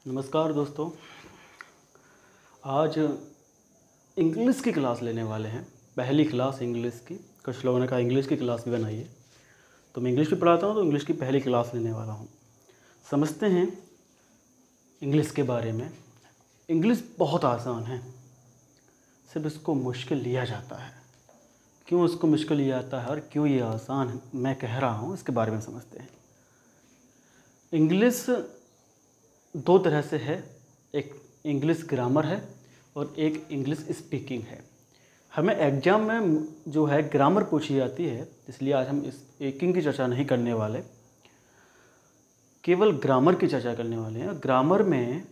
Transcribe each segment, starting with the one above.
नमस्कार दोस्तों। आज इंग्लिश की क्लास लेने वाले हैं। पहली क्लास इंग्लिश की। कुछ लोगों ने कहा इंग्लिश की क्लास भी बनाइए, तो मैं इंग्लिश भी पढ़ाता हूँ, तो इंग्लिश की पहली क्लास लेने वाला हूँ। समझते हैं इंग्लिश के बारे में। इंग्लिश बहुत आसान है, सिर्फ इसको मुश्किल लिया जाता है। क्यों इसको मुश्किल लिया जाता है और क्यों ये आसान है मैं कह रहा हूँ, इसके बारे में समझते हैं। इंग्लिश दो तरह से है, एक इंग्लिश ग्रामर है और एक इंग्लिश स्पीकिंग है। हमें एग्ज़ाम में जो है ग्रामर पूछी जाती है, इसलिए आज हम स्पीकिंग की चर्चा नहीं करने वाले, केवल ग्रामर की चर्चा करने वाले हैं। ग्रामर में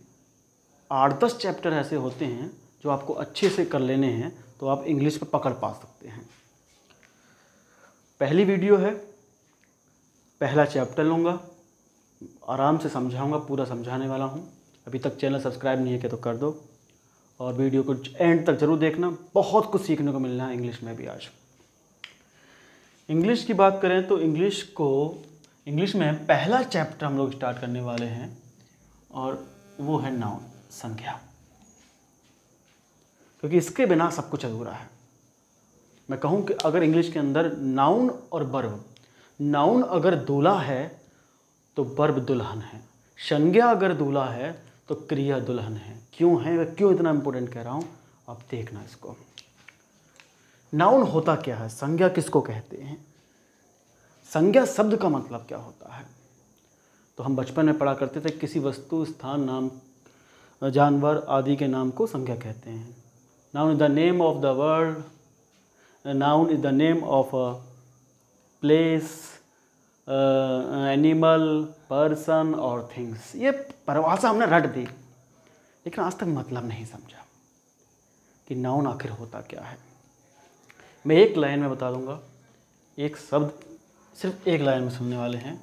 8-10 चैप्टर ऐसे होते हैं जो आपको अच्छे से कर लेने हैं तो आप इंग्लिश पे पकड़ पा सकते हैं। पहली वीडियो है, पहला चैप्टर लूँगा, आराम से समझाऊंगा, पूरा समझाने वाला हूं। अभी तक चैनल सब्सक्राइब नहीं है कि तो कर दो और वीडियो को एंड तक ज़रूर देखना, बहुत कुछ सीखने को मिलना है इंग्लिश में भी। आज इंग्लिश की बात करें तो इंग्लिश में पहला चैप्टर हम लोग स्टार्ट करने वाले हैं और वो है नाउन, संज्ञा, क्योंकि इसके बिना सब कुछ अधूरा है। मैं कहूँ कि अगर इंग्लिश के अंदर नाउन और वर्ब, नाउन अगर दूल्हा है तो वर्ब दुल्हन है, संज्ञा अगर दूल्हा है तो क्रिया दुल्हन है। क्यों है, क्यों इतना इंपॉर्टेंट कह रहा हूँ, आप देखना इसको। नाउन होता क्या है, संज्ञा किसको कहते हैं, संज्ञा शब्द का मतलब क्या होता है। तो हम बचपन में पढ़ा करते थे, किसी वस्तु, स्थान, नाम, जानवर आदि के नाम को संज्ञा कहते हैं। Noun is the name of the word, noun is the name of a place, animal, person और थिंग्स। ये परिभाषा हमने रट दी, लेकिन आज तक मतलब नहीं समझा कि नाउन आखिर होता क्या है। मैं एक लाइन में बता दूंगा, एक शब्द सिर्फ एक लाइन में सुनने वाले हैं।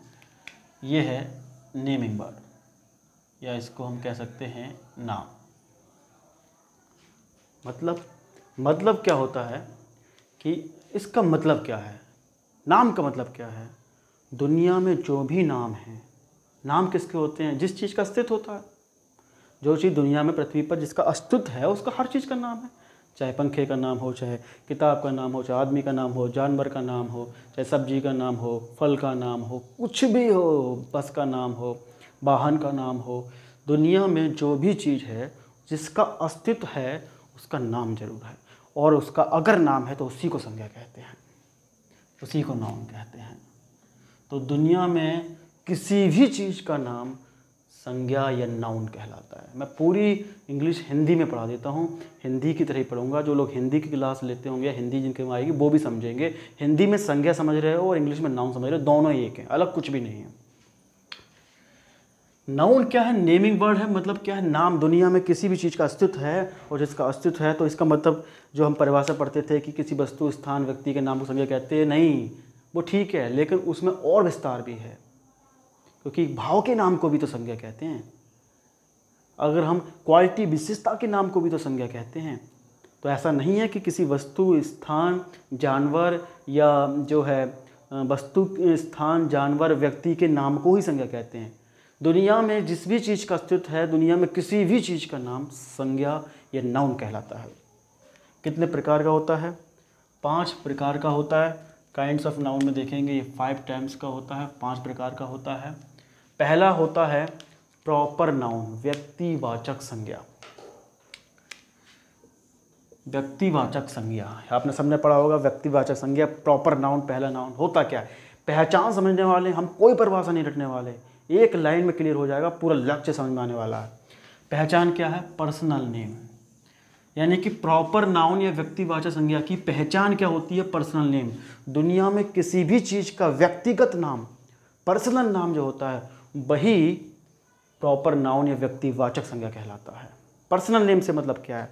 ये है नेमिंग वर्ड, या इसको हम कह सकते हैं नाम। मतलब क्या होता है कि इसका मतलब क्या है, नाम का मतलब क्या है। दुनिया में जो भी नाम हैं, नाम किसके होते हैं, जिस चीज़ का अस्तित्व होता है। जो चीज़ दुनिया में पृथ्वी पर जिसका अस्तित्व है उसका हर चीज़ का नाम है। चाहे पंखे का नाम हो, चाहे किताब का नाम हो, चाहे आदमी का नाम हो, जानवर का नाम हो, चाहे सब्जी का नाम हो, फल का नाम हो, कुछ भी हो, बस का नाम हो, वाहन का नाम हो। दुनिया में जो भी चीज़ है जिसका अस्तित्व है उसका नाम जरूर है, और उसका अगर नाम है तो उसी को संज्ञा कहते हैं, उसी को नाउन कहते हैं। तो दुनिया में किसी भी चीज़ का नाम संज्ञा या नाउन कहलाता है। मैं पूरी इंग्लिश हिंदी में पढ़ा देता हूँ, हिंदी की तरह ही पढ़ूंगा। जो लोग हिंदी की क्लास लेते होंगे, हिंदी जिनके में आएगी वो भी समझेंगे। हिंदी में संज्ञा समझ रहे हो और इंग्लिश में नाउन समझ रहे हो, दोनों ही एक हैं, अलग कुछ भी नहीं है। नाउन क्या है, नेमिंग वर्ड है। मतलब क्या है, नाम। दुनिया में किसी भी चीज़ का अस्तित्व है, और जिसका अस्तित्व है तो इसका मतलब जो हम परिभाषा पढ़ते थे कि किसी वस्तु, स्थान, व्यक्ति के नाम को संज्ञा कहते हैं, नहीं, वो ठीक है, लेकिन उसमें और विस्तार भी है, क्योंकि भाव के नाम को भी तो संज्ञा कहते हैं। अगर हम क्वालिटी, विशेषता के नाम को भी तो संज्ञा कहते हैं। तो ऐसा नहीं है कि किसी वस्तु, स्थान, जानवर या जो है वस्तु, स्थान, जानवर, व्यक्ति के नाम को ही संज्ञा कहते हैं। दुनिया में जिस भी चीज़ का अस्तित्व है, दुनिया में किसी भी चीज़ का नाम संज्ञा या नाउन कहलाता है। कितने प्रकार का होता है, 5 प्रकार का होता है। काइंड्स ऑफ नाउन में देखेंगे, ये 5 टाइम्स का होता है, 5 प्रकार का होता है। पहला होता है प्रॉपर नाउन, व्यक्तिवाचक संज्ञा। व्यक्तिवाचक संज्ञा आपने सबने पढ़ा होगा, व्यक्तिवाचक संज्ञा, प्रॉपर नाउन, पहला नाउन। होता क्या है, पहचान समझने वाले, हम कोई परिभाषा नहीं रटने वाले, एक लाइन में क्लियर हो जाएगा, पूरा लक्ष्य समझ में आने वाला है। पहचान क्या है, पर्सनल नेम, यानी कि प्रॉपर नाउन या व्यक्तिवाचक संज्ञा की पहचान क्या होती है, पर्सनल नेम। दुनिया में किसी भी चीज़ का व्यक्तिगत नाम, पर्सनल नाम जो होता है, वही प्रॉपर नाउन या व्यक्तिवाचक संज्ञा कहलाता है। पर्सनल नेम से मतलब क्या है,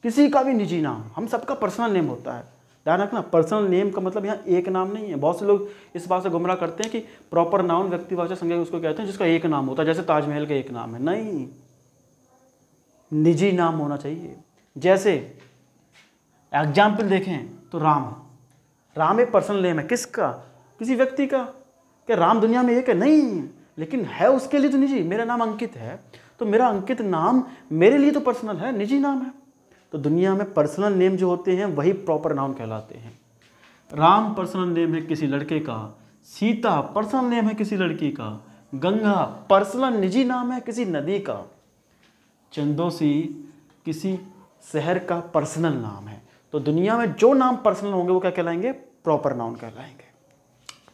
किसी का भी निजी नाम, हम सबका पर्सनल नेम होता है। ध्यान रखना, पर्सनल नेम का मतलब यहाँ एक नाम नहीं है। बहुत से लोग इस बात से गुमराह करते हैं कि प्रॉपर नाउन व्यक्तिवाचक संज्ञा उसको कहते हैं जिसका एक नाम होता है, जैसे ताजमहल का एक नाम है। नहीं, निजी नाम होना चाहिए। जैसे एग्जाम्पल देखें तो राम एक पर्सनल नेम है, किसका, किसी व्यक्ति का। क्या राम दुनिया में एक है, नहीं, लेकिन है उसके लिए तो निजी। मेरा नाम अंकित है तो मेरा अंकित नाम मेरे लिए तो पर्सनल है, निजी नाम है। तो दुनिया में पर्सनल नेम जो होते हैं वही प्रॉपर नाउन कहलाते हैं। राम पर्सनल नेम है किसी लड़के का, सीता पर्सनल नेम है किसी लड़की का, गंगा पर्सनल निजी नाम है किसी नदी का, चंदोसी किसी शहर का पर्सनल नाम है। तो दुनिया में जो नाम पर्सनल होंगे वो क्या कहलाएंगे? प्रॉपर नाउन कहलाएंगे।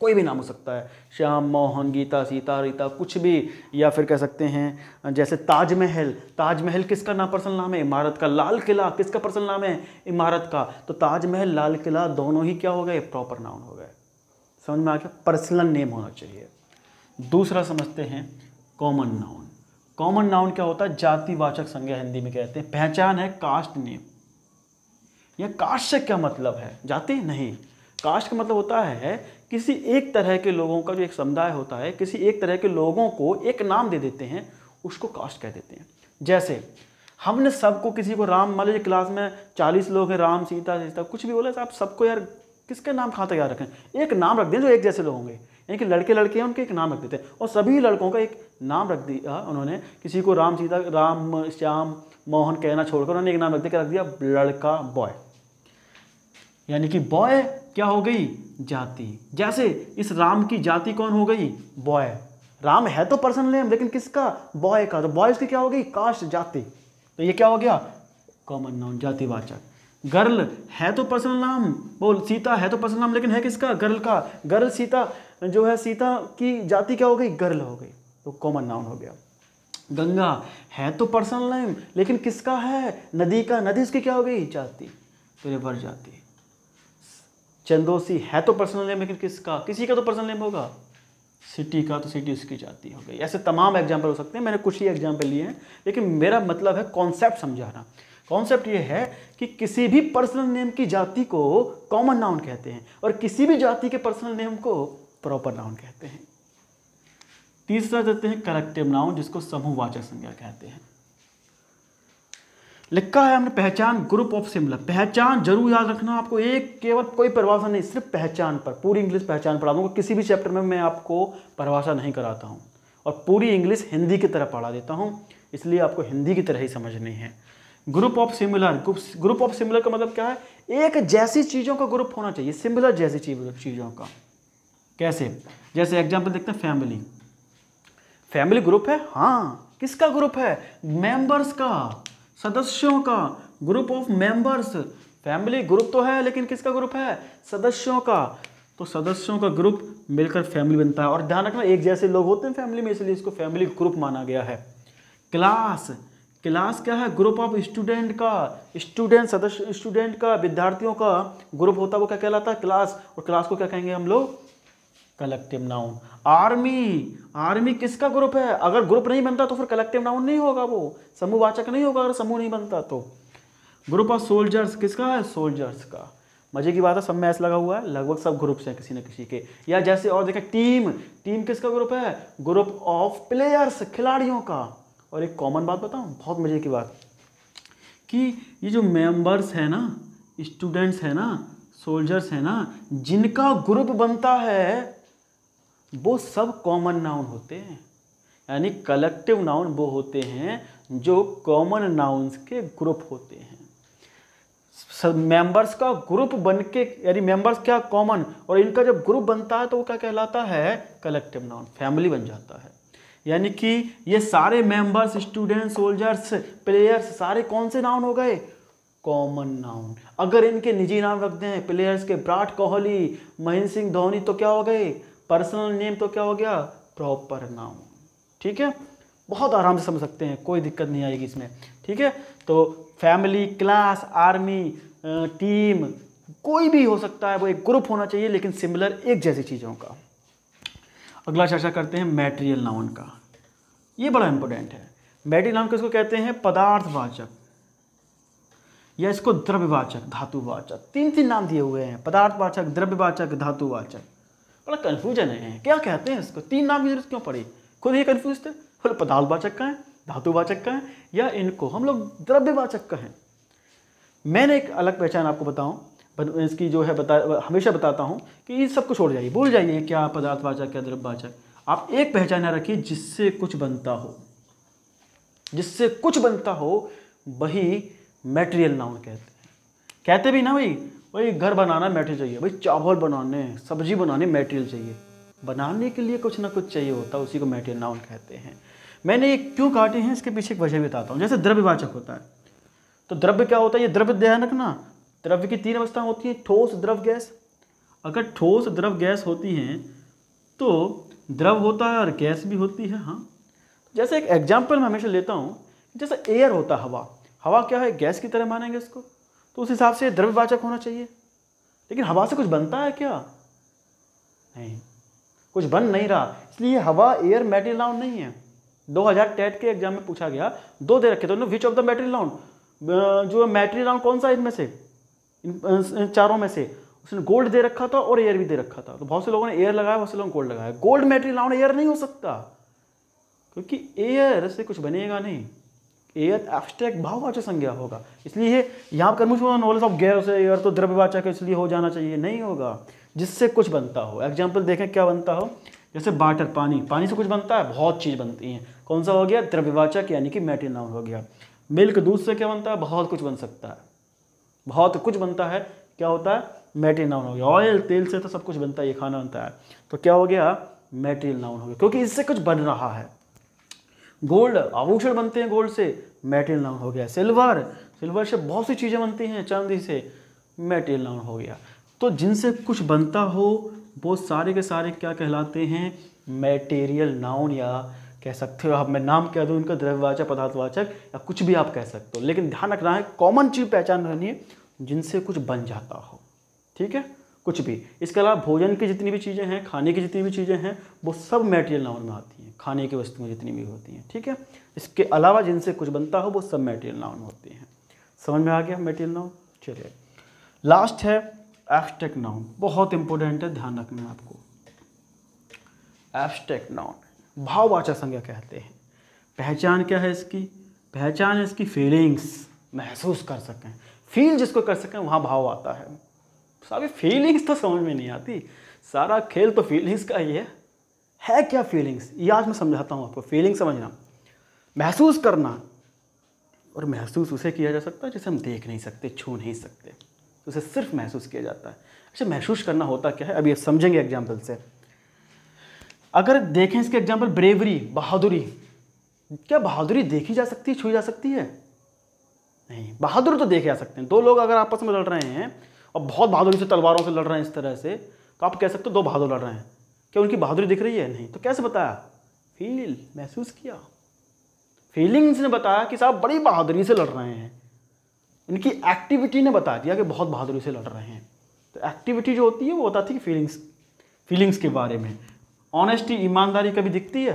कोई भी नाम हो सकता है, श्याम, मोहन, गीता, सीता, रीता, कुछ भी। या फिर कह सकते हैं जैसे ताजमहल, ताजमहल किसका नाम पर्सनल नाम है? इमारत का। लाल किला किसका पर्सनल नाम है? इमारत का। तो ताजमहल, लाल किला दोनों ही क्या हो गए? प्रॉपर नाउन हो गए। समझ में आ गया? पर्सनल नेम होना चाहिए। दूसरा समझते हैं कॉमन नाउन। कॉमन नाउन क्या होता है? जातिवाचक संज्ञा हिंदी में कहते हैं। पहचान है कास्ट नेम। यह कास्ट से क्या मतलब है? जाति नहीं। कास्ट का मतलब होता है किसी एक तरह के लोगों का, जो एक समुदाय होता है, किसी एक तरह के लोगों को एक नाम दे देते हैं, उसको कास्ट कह देते हैं। जैसे हमने सबको, किसी को राम, मान लीजिए क्लास में 40 लोग हैं, राम, सीता, सीता, कुछ भी बोले तो आप सबको यार किसके नाम कहाँ तक याद रखें? एक नाम रख दें जो एक जैसे लोग होंगे, यानी कि लड़के लड़के हैं उनके एक नाम रख देते हैं। और सभी लड़कों का एक नाम रख दिया उन्होंने। किसी को राम, सीता, राम, श्याम, मोहन कहना छोड़कर उन्होंने एक नाम रख दिया लड़का, बॉय। यानी कि बॉय क्या हो गई? जाति। जैसे इस राम की जाति कौन हो गई? बॉय। राम है तो पर्सनल नेम, लेकिन किसका? बॉय का। तो बॉयज की क्या हो गई? कास्ट, जाति। तो ये क्या हो गया? Common noun, जातिवाचक। गर्ल है तो पर्सनल नाम, बोल सीता है तो पर्सनल नाम, लेकिन है किसका? गर्ल का। गर्ल, सीता जो है, सीता की जाति क्या हो गई? गर्ल हो गई, तो कॉमन नाउन हो गया। गंगा है तो पर्सनल नेम, लेकिन किसका है? नदी का। नदी उसकी क्या हो गई? जाति, तो रिवर जाति। चंदोसी है तो पर्सनल नेम, लेकिन किसका? किसी का तो पर्सनल नेम होगा। सिटी का, तो सिटी उसकी जाति हो गई। ऐसे तमाम एग्जाम्पल हो सकते हैं, मैंने कुछ ही एग्जाम्पल लिए हैं, लेकिन मेरा मतलब है कॉन्सेप्ट समझाना। कॉन्सेप्ट ये है कि किसी भी पर्सनल नेम की जाति को कॉमन नाउन कहते हैं और किसी भी जाति के पर्सनल नेम को प्रॉपर नाउन कहते हैं। तीसरा देते हैं कलेक्टिव नाउन, जिसको समूहवाचक संज्ञा कहते हैं। लिखा है हमने पहचान, ग्रुप ऑफ सिमिलर। पहचान जरूर याद रखना आपको, एक केवल कोई परिभाषा नहीं, सिर्फ पहचान पर पूरी इंग्लिश पहचान पढ़ा दूंगा। किसी भी चैप्टर में मैं आपको परिभाषा नहीं कराता हूँ, और पूरी इंग्लिश हिंदी की तरह पढ़ा देता हूँ, इसलिए आपको हिंदी की तरह ही समझनी है। Group of similar. Group of similar का मतलब क्या है? एक जैसी चीज़ों का ग्रुप होना चाहिए, सिमिलर जैसी चीज़ों का। कैसे? जैसे एग्जाम्पल देखते हैं, फैमिली। फैमिली ग्रुप है? हाँ। किसका ग्रुप है? मेंबर्स का, सदस्यों का। Group of members. Family group तो है, लेकिन किसका ग्रुप है? सदस्यों का। तो सदस्यों का ग्रुप मिलकर फैमिली बनता है। और ध्यान रखना, एक जैसे लोग होते हैं फैमिली में, इसलिए इसको फैमिली ग्रुप माना गया है। क्लास। क्लास क्या है? ग्रुप ऑफ स्टूडेंट का। स्टूडेंट, सदस्य, स्टूडेंट का, विद्यार्थियों का ग्रुप होता है, वो क्या कहलाता है? क्लास। और क्लास को क्या कहेंगे हम लोग? Collective noun. आर्मी। आर्मी किसका ग्रुप है? अगर ग्रुप नहीं बनता तो फिर कलेक्टिव नाउन नहीं होगा, वो समूहवाचक नहीं होगा। अगर समूह नहीं बनता तो। ग्रुप ऑफ सोल्जर्स किसका है? सोल्जर्स का। मजे की बात है, सब में ऐसा लगा हुआ है, लगभग सब ग्रुप्स हैं किसी न किसी के। या जैसे और देखें, टीम। टीम किसका ग्रुप है? ग्रुप ऑफ प्लेयर्स, खिलाड़ियों का। और एक कॉमन बात बताऊं, बहुत मजे की बात, कि ये जो मेंबर्स है ना, स्टूडेंट्स है ना, सोल्जर्स है ना, जिनका ग्रुप बनता है वो सब कॉमन नाउन होते हैं। यानी कलेक्टिव नाउन वो होते हैं जो कॉमन नाउन्स के ग्रुप होते हैं। सब मेंबर्स का ग्रुप बन के, यानी मेंबर्स क्या? कॉमन। और इनका जब ग्रुप बनता है तो वो क्या कहलाता है? कलेक्टिव नाउन, फैमिली बन जाता है। यानी कि ये सारे मेंबर्स, स्टूडेंट, सोल्जर्स, प्लेयर्स, सारे कौन से नाउन हो गए? Common noun. अगर इनके निजी नाम रख दें, प्लेयर्स के विराट कोहली, महेंद्र सिंह धोनी, तो क्या हो गए? पर्सनल नेम, तो क्या हो गया? Proper noun. ठीक है, बहुत आराम से समझ सकते हैं, कोई दिक्कत नहीं आएगी इसमें। ठीक है, तो फैमिली, क्लास, आर्मी, टीम, कोई भी हो सकता है, वो एक ग्रुप होना चाहिए, लेकिन सिमिलर, एक जैसी चीज़ों का। अगला चर्चा करते हैं मैटेरियल नाउन का। ये बड़ा इंपॉर्टेंट है। मैटेरियल नाउन किसको कहते हैं? पदार्थवाचक, या इसको द्रव्यवाचक, धातुवाचक। तीन नाम दिए हुए हैं, पदार्थवाचक, द्रव्यवाचक, धातुवाचक। बड़ा कन्फ्यूजन है, क्या कहते हैं इसको? तीन नाम की जरूरत क्यों पड़ी? खुद ही कन्फ्यूज थे, बोले पदार्थवाचक का है, धातुवाचक का है, या इनको हम लोग द्रव्यवाचक का है। मैंने एक अलग पहचान आपको बताऊं, इसकी जो है हमेशा बताता हूं कि इस सबको छोड़ जाइए, भूल जाइए क्या पदार्थवाचक क्या द्रव्यवाचक। आप एक पहचान रखिए, जिससे कुछ बनता हो, जिससे कुछ बनता हो वही मैटेरियल नाउन कहते हैं। कहते भी ना भाई घर बनाना मैटेरियल चाहिए, भाई चावल बनाने सब्जी बनाने मैटेरियल चाहिए, बनाने के लिए कुछ ना कुछ चाहिए होता है, उसी को मैटेरियल नाउन कहते हैं। मैंने ये क्यों काटे हैं इसके पीछे एक वजह बताता हूँ। जैसे द्रव्यवाचक होता है, तो द्रव्य क्या होता है, ये द्रव्य ध्यान रखना, द्रव्य की 3 अवस्थाएं होती हैं, ठोस द्रव गैस। अगर ठोस द्रव गैस होती हैं तो द्रव होता है और गैस भी होती है। हाँ, जैसे एक एग्जाम्पल मैं हमेशा लेता हूँ, जैसे एयर होता है, हवा, हवा क्या है, गैस की तरह मानेंगे इसको, तो उस हिसाब से द्रव्यवाचक होना चाहिए। लेकिन हवा से कुछ बनता है क्या? नहीं, कुछ बन नहीं रहा, इसलिए हवा एयर मैटेरियल नाउन नहीं है। 2000 टेट के एग्जाम में पूछा गया, 2 दे रखे थे, which of the material noun, जो मैटेरियल नाउन कौन सा इनमें से, इन चारों में से। उसने गोल्ड दे रखा था और एयर भी दे रखा था, तो बहुत से लोगों ने एयर लगाया, बहुत से लोगों ने गोल्ड लगाया। गोल्ड मैटेरियल नाउन, एयर नहीं हो सकता, क्योंकि एयर से कुछ बनेगा नहीं, एयर एब्स्ट्रैक्ट भाववाचक संज्ञा होगा। इसलिए यहाँ पर मुझे नॉलेज ऑफ गैस है, एयर तो द्रव्यवाचक है इसलिए हो जाना चाहिए, नहीं होगा। जिससे कुछ बनता हो, एग्जाम्पल देखें क्या बनता हो, जैसे वाटर, पानी, पानी से कुछ बनता है, बहुत चीज़ बनती हैं, कौन सा हो गया, द्रव्यवाचक यानी कि मैटेरियल नाउन हो गया। मिल्क, दूध से क्या बनता है, बहुत कुछ बन सकता है, बहुत कुछ बनता है, क्या होता है, मैटेरियल नाउन हो गया। ऑयल, तेल से तो सब कुछ बनता है, ये खाना बनता है, तो क्या हो गया, मैटेरियल नाउन हो गया, क्योंकि इससे कुछ बन रहा है। गोल्ड, आभूषण बनते हैं गोल्ड से, मैटेरियल नाउन हो गया। सिल्वर, सिल्वर से बहुत सी चीज़ें बनती हैं, चांदी से, मैटेरियल नाउन हो गया। तो जिनसे कुछ बनता हो वो सारे के सारे क्या कहलाते हैं, मैटेरियल नाउन, या कह सकते हो आप, मैं नाम कह दूँ इनका, द्रव्यवाचक, पदार्थवाचक, या कुछ भी आप कह सकते हो। लेकिन ध्यान रखना है, कॉमन चीज़ पहचान रखनी है, जिनसे कुछ बन जाता हो, ठीक है, कुछ भी। इसके अलावा भोजन की जितनी भी चीज़ें हैं, खाने की जितनी भी चीज़ें हैं, वो सब मैटेरियल नाउन में आती हैं, खाने की वस्तुएं जितनी भी होती हैं, ठीक है। इसके अलावा जिनसे कुछ बनता हो वो सब मैटेरियल नाउन होती हैं। समझ में आ गया मैटेरियल नाउन। चलिए, लास्ट है एब्स्ट्रैक्ट नाउन, बहुत इंपॉर्टेंट है, ध्यान रखना है आपको। एब्स्ट्रैक्ट नाउन भाववाचक संज्ञा कहते हैं। पहचान क्या है इसकी, पहचान है इसकी फीलिंग्स, महसूस कर सकें, फील जिसको कर सकें वहाँ भाव आता है। सारी फीलिंग्स तो समझ में नहीं आती, सारा खेल तो फीलिंग्स का ही है क्या फीलिंग्स, ये आज मैं समझाता हूँ आपको। फीलिंग समझना, महसूस करना, और महसूस उसे किया जा सकता है जिसे हम देख नहीं सकते, छू नहीं सकते, तो उसे सिर्फ महसूस किया जाता है। अच्छा, महसूस करना होता क्या है, अभी आप समझेंगे एग्जाम्पल से। अगर देखें इसके एग्जाम्पल, ब्रेवरी, बहादुरी, क्या बहादुरी देखी जा सकती है, छुई जा सकती है? नहीं, बहादुर तो देखे जा सकते हैं। 2 लोग अगर आपस में लड़ रहे हैं और बहुत बहादुरी से तलवारों से लड़ रहे हैं इस तरह से, तो आप कह सकते हो 2 बहादुर लड़ रहे हैं, क्या उनकी बहादुरी दिख रही है? नहीं, तो कैसे बताया, फील, महसूस किया, फीलिंग्स ने बताया कि साहब बड़ी बहादुरी से लड़ रहे हैं, इनकी एक्टिविटी ने बता दिया कि बहुत बहादुरी से लड़ रहे हैं। तो एक्टिविटी जो होती है वो बताती है फीलिंग्स के बारे में। ऑनेस्टी, ईमानदारी कभी दिखती है,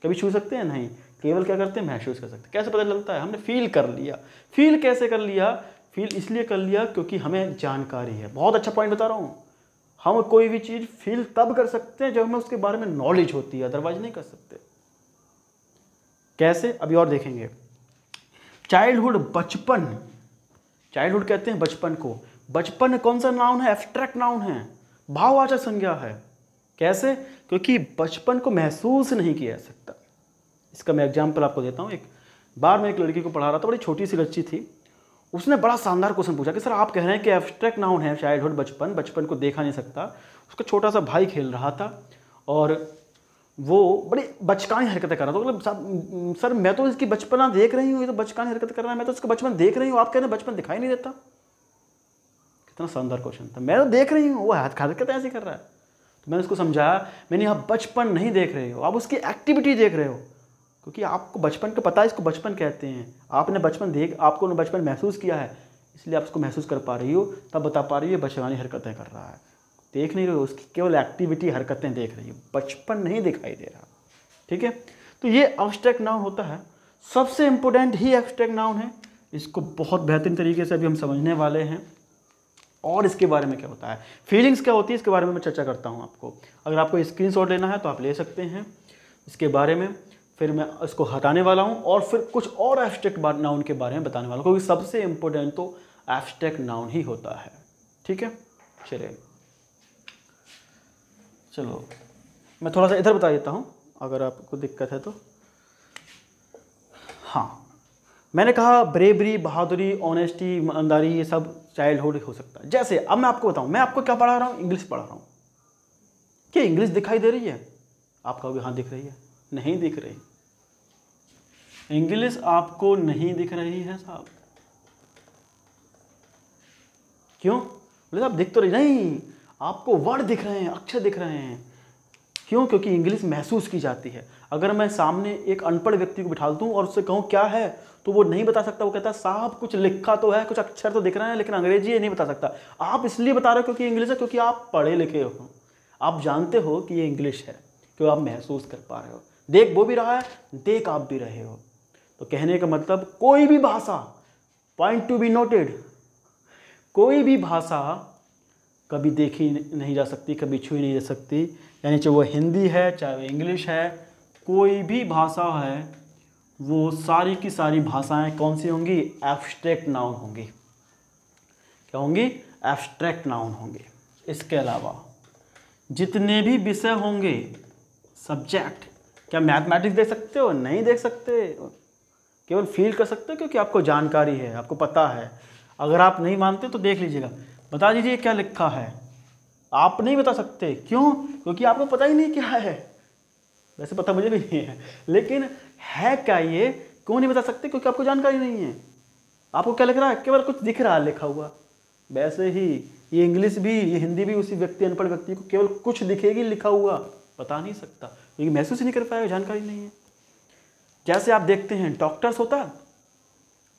कभी छू सकते हैं? नहीं, केवल क्या करते हैं, महसूस कर सकते हैं। कैसे पता चलता है, हमने फील कर लिया। फील कैसे कर लिया, फील इसलिए कर लिया क्योंकि हमें जानकारी है। बहुत अच्छा पॉइंट बता रहा हूँ, हम कोई भी चीज़ फील तब कर सकते हैं जब हमें उसके बारे में नॉलेज होती है, अदरवाइज नहीं कर सकते। कैसे, अभी और देखेंगे। चाइल्डहुड, बचपन, चाइल्डहुड कहते हैं बचपन को। बचपन कौन सा नाउन है, एब्स्ट्रैक्ट नाउन है, भाववाचक संज्ञा है। कैसे, क्योंकि बचपन को महसूस नहीं किया जा सकता। इसका मैं एग्जाम्पल आपको देता हूँ। एक बार मैं एक लड़की को पढ़ा रहा था, बड़ी छोटी सी बच्ची थी, उसने बड़ा शानदार क्वेश्चन पूछा कि सर आप कह रहे हैं कि एब्स्ट्रैक्ट नाउन है चाइल्डहुड, बचपन, बचपन को देखा नहीं सकता। उसका छोटा सा भाई खेल रहा था और वो बड़ी बचकानी हरकतें कर रहा था। मतलब सर मैं तो इसकी बचपना देख रही हूँ, ये तो बचकानी हरकतें कर रहा है, मैं तो इसका बचपन देख रही हूँ, आप कह रहे हैं बचपन दिखाई नहीं देता। कितना शानदार क्वेश्चन था, मैं तो देख रही हूँ, वो हरकतें ऐसी कर रहा है। तो मैंने उसको समझाया, मैंने यहाँ बचपन नहीं देख रहे हो, आप उसकी एक्टिविटी देख रहे हो, क्योंकि आपको बचपन का पता है, इसको बचपन कहते हैं। आपने बचपन आपको बचपन महसूस किया है, इसलिए आप उसको महसूस कर पा रही हो, तब बता पा रही हो बचकानी हरकतें कर रहा है। देख नहीं रहे हो, उसकी केवल एक्टिविटी, हरकतें देख रही हो, बचपन नहीं दिखाई दे रहा। ठीक है, तो ये एब्स्ट्रैक्ट नाउन होता है, सबसे इंपॉर्टेंट ही एब्स्ट्रैक्ट नाउन है। इसको बहुत बेहतरीन तरीके से अभी हम समझने वाले हैं। और इसके बारे में क्या होता है, फीलिंग्स क्या होती है, इसके बारे में मैं चर्चा करता हूँ आपको। अगर आपको स्क्रीनशॉट लेना है तो आप ले सकते हैं इसके बारे में। फिर मैं इसको हटाने वाला हूँ और फिर कुछ और एब्स्ट्रैक्ट नाउन के बारे में बताने वाला हूँ, क्योंकि सबसे इंपॉर्टेंट तो एब्स्ट्रैक्ट नाउन ही होता है। ठीक है, चलिए, चलो मैं थोड़ा सा इधर बता देता हूँ अगर आपको दिक्कत है तो। हाँ, मैंने कहा ब्रेवरी, बहादुरी, ऑनेस्टी, ईमानदारी, ये सब चाइल्डहुड हो सकता है। जैसे अब मैं आपको बताऊँ, मैं आपको क्या पढ़ा रहा हूँ, इंग्लिश पढ़ा रहा हूँ। क्या इंग्लिश दिखाई दे रही है? आपका भी हाँ दिख रही है? नहीं दिख रही। इंग्लिश आपको नहीं दिख रही है साहब। क्यों? बोले साहब दिख तो रही नहीं, आपको वर्ड दिख रहे हैं, अक्षर दिख रहे हैं। क्यों? क्योंकि इंग्लिश महसूस की जाती है। अगर मैं सामने एक अनपढ़ व्यक्ति को बिठा दूं और उससे कहूं क्या है, तो वो नहीं बता सकता। वो कहता है साहब कुछ लिखा तो है, कुछ अक्षर तो दिख रहे हैं, लेकिन अंग्रेजी ये नहीं बता सकता। आप इसलिए बता रहे हो क्योंकि इंग्लिश है, क्योंकि आप पढ़े लिखे हो, आप जानते हो कि ये इंग्लिश है, क्यों आप महसूस कर पा रहे हो। देख वो भी रहा है, देख आप भी रहे हो। तो कहने का मतलब कोई भी भाषा, पॉइंट टू बी नोटेड, कोई भी भाषा कभी देखी नहीं जा सकती, कभी छुई नहीं जा सकती। यानी चाहे वो हिंदी है, चाहे वो इंग्लिश है, कोई भी भाषा है, वो सारी की सारी भाषाएं कौन सी होंगी? एब्स्ट्रैक्ट नाउन होंगी। क्या होंगी? एब्स्ट्रैक्ट नाउन होंगे। इसके अलावा जितने भी विषय होंगे, सब्जेक्ट, क्या मैथमेटिक्स देख सकते हो? नहीं देख सकते, केवल फील कर सकते हो क्योंकि आपको जानकारी है, आपको पता है। अगर आप नहीं मानते तो देख लीजिएगा, बता दीजिए क्या लिखा है। आप नहीं बता सकते, क्यों? क्योंकि आपको पता ही नहीं क्या है। वैसे पता मुझे भी नहीं है, लेकिन है क्या ये क्यों नहीं बता सकते? क्योंकि आपको जानकारी नहीं है। आपको क्या लिख रहा है? केवल कुछ दिख रहा है लिखा हुआ। वैसे ही ये इंग्लिश भी, ये हिंदी भी उसी व्यक्ति, अनपढ़ व्यक्ति को केवल कुछ दिखेगी लिखा हुआ, बता नहीं सकता क्योंकि महसूस ही नहीं कर पाएगा, जानकारी नहीं है। जैसे आप देखते हैं डॉक्टर्स होता है,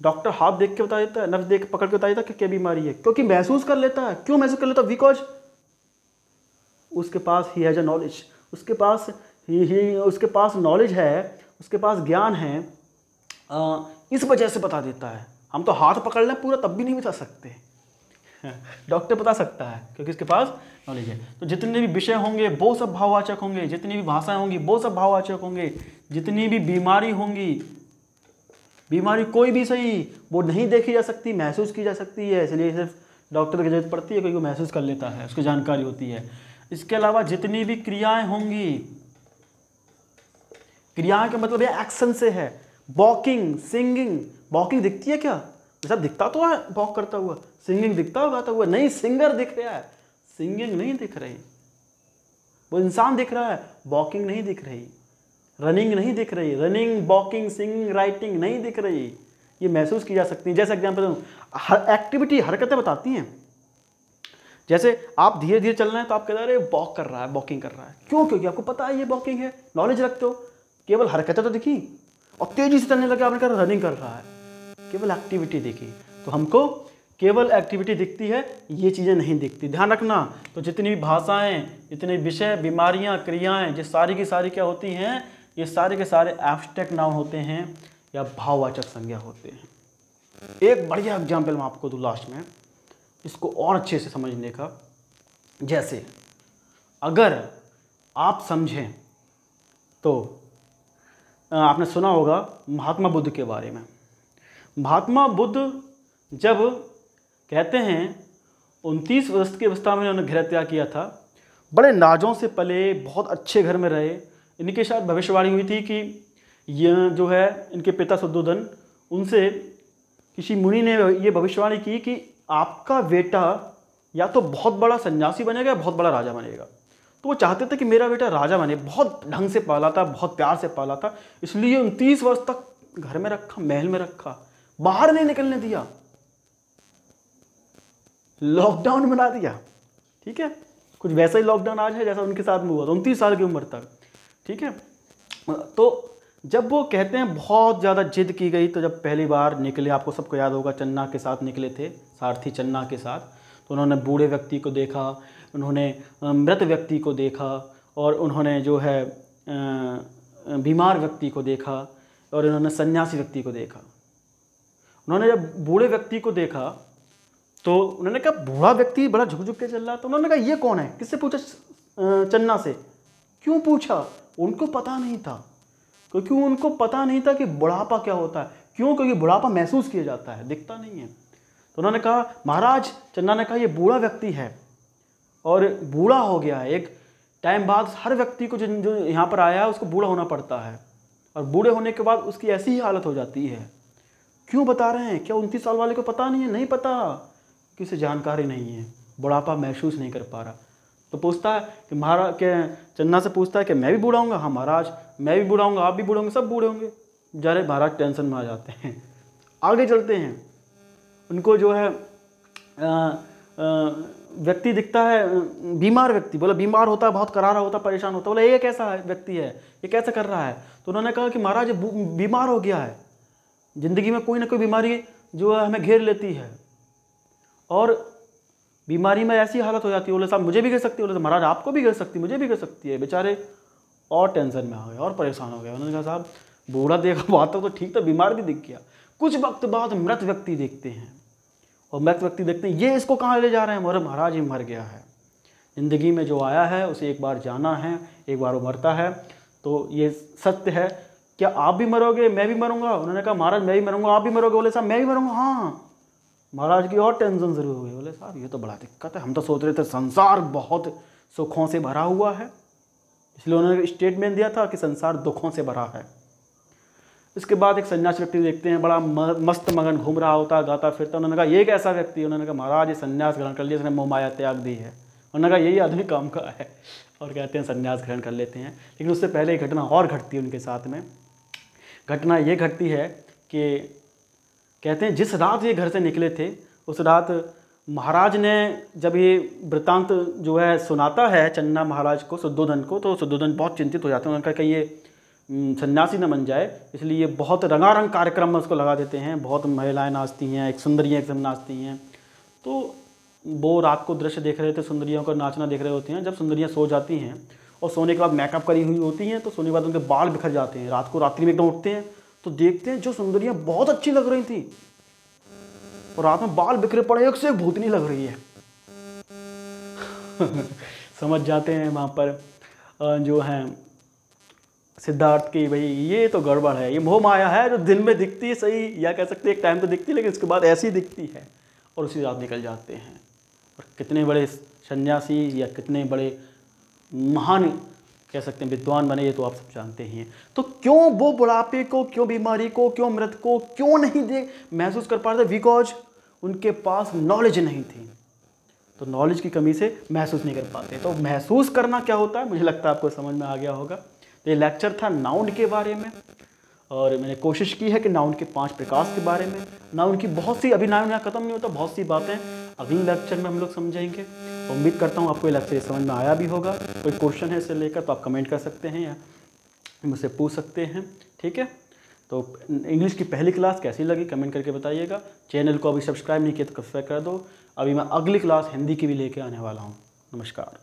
डॉक्टर हाथ देख के बता देता है, नर्स देख पकड़ के बता देता है कि क्या बीमारी है, क्योंकि महसूस कर लेता है। क्यों महसूस कर लेता है? बिकॉज उसके पास ही हैज अ नॉलेज, उसके पास नॉलेज है, उसके पास ज्ञान है, इस वजह से बता देता है। हम तो हाथ पकड़ लें पूरा तब भी नहीं बता सकते, डॉक्टर बता सकता है क्योंकि उसके पास नॉलेज है। तो जितने भी विषय होंगे वो सब भाववाचक होंगे, जितनी भी भाषाएं होंगी वो सब भाववाचक होंगे, जितनी भी बीमारी होंगी, बीमारी कोई भी सही वो नहीं देखी जा सकती, महसूस की जा सकती है। इसलिए सिर्फ डॉक्टर की जरूरत पड़ती है क्योंकि वो महसूस कर लेता है, उसकी जानकारी होती है। इसके अलावा जितनी भी क्रियाएं होंगी, क्रियाएं का मतलब ये एक्शन से है। वॉकिंग, सिंगिंग, वॉकिंग दिखती है क्या? सब दिखता तो है वॉक करता हुआ, सिंगिंग दिखता होगा गाता हुआ, नहीं सिंगर दिख रहा है, सिंगिंग नहीं दिख रही। वो इंसान दिख रहा है, वॉकिंग नहीं दिख रही, रनिंग नहीं दिख रही, रनिंग, वॉकिंग, सिंगिंग, राइटिंग नहीं दिख रही। ये महसूस की जा सकती है। जैसे एग्जाम्पल दूँ, एक्टिविटी, हरकतें बताती हैं। जैसे आप धीरे धीरे चल रहे हैं तो आप कह रहे हैं वॉक कर रहा है, वॉकिंग कर रहा है। क्यों? क्योंकि आपको पता है ये वॉकिंग है, नॉलेज रखते हो। केवल हरकतें तो दिखी और तेजी से चलने लगे, आपने कहा रनिंग कर रहा है, केवल एक्टिविटी देखी। तो हमको केवल एक्टिविटी दिखती है, ये चीज़ें नहीं दिखती, ध्यान रखना। तो जितनी भी भाषाएं, जितने विषय, बीमारियां, क्रियाएं, ये सारी की सारी क्या होती हैं? ये सारे के सारे एब्स्ट्रैक्ट नाउन होते हैं या भाववाचक संज्ञा होते हैं। एक बढ़िया एग्जाम्पल मैं आपको दूँ लास्ट में, इसको और अच्छे से समझने का। जैसे अगर आप समझें तो आपने सुना होगा महात्मा बुद्ध के बारे में। महात्मा बुद्ध जब कहते हैं 29 वर्ष की अवस्था में उन्होंने गृह त्याग किया था, बड़े नाजों से पले, बहुत अच्छे घर में रहे। इनके साथ भविष्यवाणी हुई थी कि यह जो है इनके पिता शुद्धोधन, उनसे किसी मुनि ने ये भविष्यवाणी की कि आपका बेटा या तो बहुत बड़ा सन्यासी बनेगा या बहुत बड़ा राजा बनेगा। तो वो चाहते थे कि मेरा बेटा राजा बने, बहुत ढंग से पाला था, बहुत प्यार से पाला था, इसलिए 29 वर्ष तक घर में रखा, महल में रखा, बाहर नहीं निकलने दिया, लॉकडाउन बना दिया। ठीक है, कुछ वैसा ही लॉकडाउन आज है जैसा उनके साथ में हुआ था 29 साल की उम्र तक। ठीक है, तो जब वो कहते हैं बहुत ज़्यादा जिद की गई, तो जब पहली बार निकले, आपको सबको याद होगा चन्ना के साथ निकले थे, सारथी चन्ना के साथ, तो उन्होंने बूढ़े व्यक्ति को देखा, उन्होंने मृत व्यक्ति को देखा, और उन्होंने जो है बीमार व्यक्ति को देखा, और उन्होंने सन्यासी व्यक्ति को देखा। उन्होंने जब बूढ़े व्यक्ति को देखा तो उन्होंने कहा बूढ़ा व्यक्ति बड़ा झुक झुक के चल रहा, तो उन्होंने कहा ये कौन है? किससे पूछा? चन्ना से। क्यों पूछा? उनको पता नहीं था, क्योंकि उनको पता नहीं था कि बुढ़ापा क्या होता है। क्यों? क्योंकि बुढ़ापा महसूस किया जाता है, दिखता नहीं है। तो उन्होंने कहा महाराज, चन्ना ने कहा ये बूढ़ा व्यक्ति है और बूढ़ा हो गया है, एक टाइम बाद हर व्यक्ति को जो यहाँ पर आया है उसको बूढ़ा होना पड़ता है, और बूढ़े होने के बाद उसकी ऐसी ही हालत हो जाती है। क्यों बता रहे हैं? क्या 29 साल वाले को पता नहीं है? नहीं पता, किसी जानकारी नहीं है, बुढ़ापा महसूस नहीं कर पा रहा। तो पूछता है कि महाराज के चन्ना से पूछता है कि मैं भी बूढ़ा होऊंगा? हाँ महाराज मैं भी बूढ़ा होऊंगा, आप भी बूढ़े होंगे, सब बूढ़े होंगे। जरे महाराज टेंशन में आ जाते हैं। आगे चलते हैं, उनको जो है व्यक्ति दिखता है, बीमार व्यक्ति, बोला बीमार होता है, बहुत करारा होता है, परेशान होता है। बोला ये कैसा व्यक्ति है, ये कैसा कर रहा है? तो उन्होंने कहा कि महाराज ये बीमार हो गया है, ज़िंदगी में कोई ना कोई बीमारी जो है हमें घेर लेती है, और बीमारी में ऐसी हालत हो जाती है। बोले साहब मुझे भी गिर सकती है? बोले महाराज आपको भी गिर सकती है, मुझे भी गिर सकती है। बेचारे और टेंशन में आ गए और परेशान हो गए। उन्होंने कहा साहब बूढ़ा देखा बात तो ठीक था, बीमार भी दिख गया। कुछ वक्त बाद मृत व्यक्ति देखते हैं, और मृत व्यक्ति देखते हैं ये इसको कहाँ ले जा रहे हैं? बोले महाराज ये मर गया है, ज़िंदगी में जो आया है उसे एक बार जाना है, एक बार वो मरता है, तो ये सत्य है। क्या आप भी मरोगे? मैं भी मरूंगा। उन्होंने कहा महाराज मैं भी मरूंगा, आप भी मरोगे? बोले साहब मैं भी मरूंगा। हाँ। महाराज की और टेंशन शुरू हुई। बोले साहब ये तो बड़ा दिक्कत है, हम तो सोच रहे थे संसार बहुत सुखों से भरा हुआ है, इसलिए उन्होंने स्टेटमेंट दिया था कि संसार दुखों से भरा है। इसके बाद एक सन्यासी व्यक्ति देखते हैं, बड़ा मस्त मगन घूम रहा होता, गाता फिरता। उन्होंने कहा ये कैसा व्यक्ति? उन्होंने कहा महाराज ये सन्यास ग्रहण कर लिया, इसने मोह माया त्याग दी है। उन्होंने कहा यही आदमी काम का है, और कहते हैं सन्यास ग्रहण कर लेते हैं। लेकिन उससे पहले एक घटना और घटती है उनके साथ में। घटना ये घटती है कि कहते हैं जिस रात ये घर से निकले थे उस रात महाराज ने जब ये वृत्तांत जो है सुनाता है चन्ना महाराज को, शुद्धोधन को, तो शुद्धोधन बहुत चिंतित हो जाते हैं। उन्होंने कहा कि ये सन्यासी न बन जाए, इसलिए ये बहुत रंगारंग कार्यक्रम में उसको लगा देते हैं। बहुत महिलाएं नाचती हैं, एक सुंदरियाँ एकदम नाचती हैं। तो वो रात को दृश्य देख रहे थे, सुंदरियों का नाचना देख रहे होते हैं। जब सुंदरियाँ सो जाती हैं और सोने के बाद मेकअप करी हुई होती हैं, तो सोने के बाद उनके बाल बिखर जाते हैं। रात को रात्रि में एकदम उठते हैं तो देखते हैं जो सुंदरियाँ बहुत अच्छी लग रही थी और रात में बाल बिखरे पड़े, एक से एक भूतनी लग रही है। समझ जाते हैं वहाँ पर जो है सिद्धार्थ की भाई ये तो गड़बड़ है, ये मोह माया है जो दिन में दिखती है सही, या कह सकते हैं एक टाइम तो दिखती है लेकिन उसके बाद ऐसी दिखती है, और उसी रात निकल जाते हैं। और कितने बड़े सन्यासी या कितने बड़े महान कह सकते हैं विद्वान बने, ये तो आप सब जानते ही हैं। तो क्यों वो बुढ़ापे को, क्यों बीमारी को, क्यों मृत को क्यों नहीं महसूस कर पा रहे थे? बिकॉज उनके पास नॉलेज नहीं थी। तो नॉलेज की कमी से महसूस नहीं कर पाते। तो महसूस करना क्या होता है, मुझे लगता है आपको समझ में आ गया होगा। तो ये लेक्चर था नाउन के बारे में, और मैंने कोशिश की है कि नाउन के 5 प्रकार के बारे में। नाउन की बहुत सी, अभी नाउन यहाँ खत्म नहीं होता, बहुत सी बातें अगले लेक्चर में हम लोग समझेंगे। उम्मीद करता हूँ आपको ये लेक्चर समझ में आया भी होगा। कोई क्वेश्चन है इससे लेकर तो आप कमेंट कर सकते हैं या मुझसे पूछ सकते हैं, ठीक है। तो इंग्लिश की पहली क्लास कैसी लगी कमेंट करके बताइएगा। चैनल को अभी सब्सक्राइब नहीं किया तो सब्सक्राइब कर दो। अभी मैं अगली क्लास हिंदी की भी लेके आने वाला हूँ। नमस्कार।